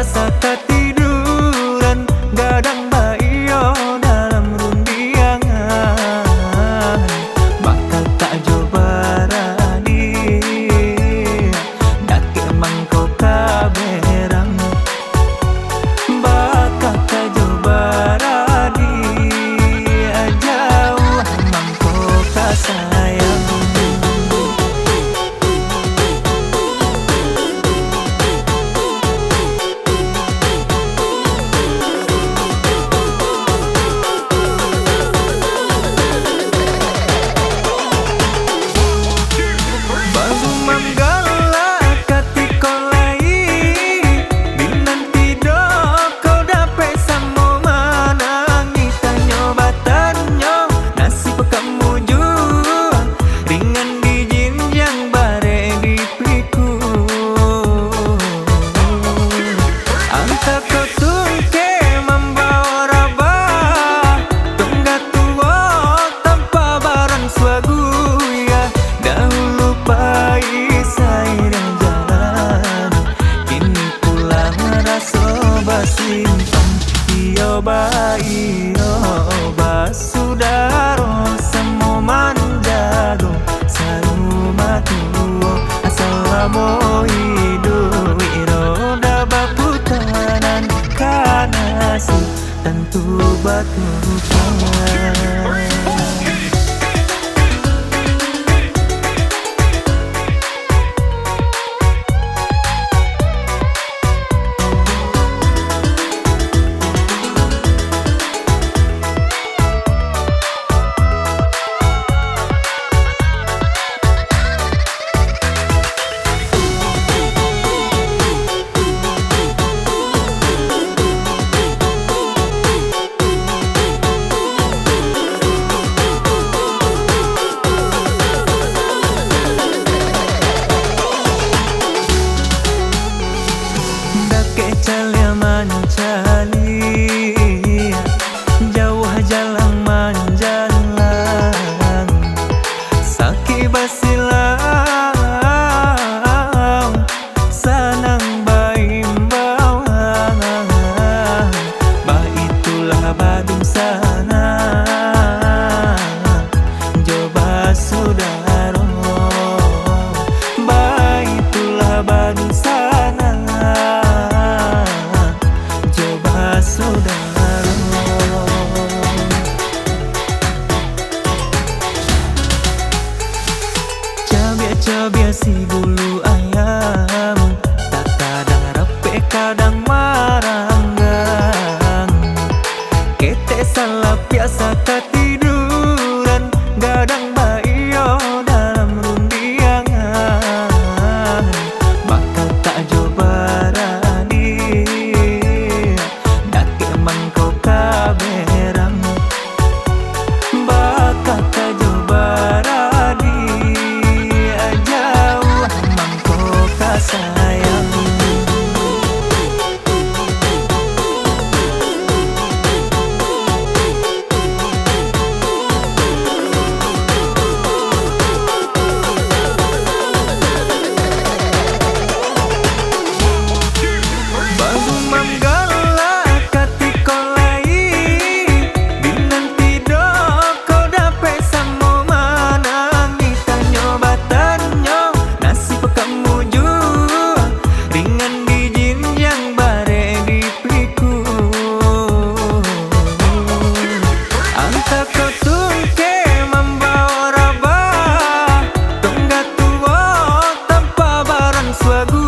biasa ketiduran, gadang bayo dalam rundiangan. Bakal tak coba rani, dake mangkau kaberang. Bakal tak coba rani, jauh mangkau kasayang. Iyo basudaro semua manjado saruma tuo asalamo hidup iroda baputanan kanasi tentu batu Calya mancali, jauh jalan manjalan, saki basilau, sanang baimbauan, bah itulah Badung sana, coba saudara, bah itulah Badung sana. Cabia si bulu ayam, tak kadang repek kadang maranggang. Kete salah biasa ketiduran, gadang bayo dalam rundiangan. Bakal tak coba rani, dake mangkau kaberang. Bakal tak coba rani, sayang. Baru manggala katikolai, binanti do kau dapat samo mana kita nyobatannya nasib kamu ringan bijin yang bare di piku. Anta kau tungke membawa raba, tonggak tua tanpa barang swagu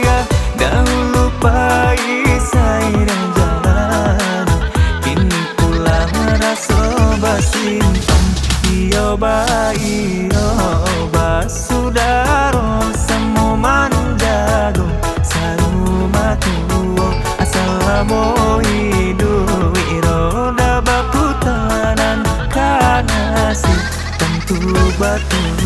ya. Dahulu pai sairang jalan, kini pulang rasa basimpan. Iyo basudaro semua manjado saruma tuo asalamo hidup iroda baputanan kanasi tentu batu.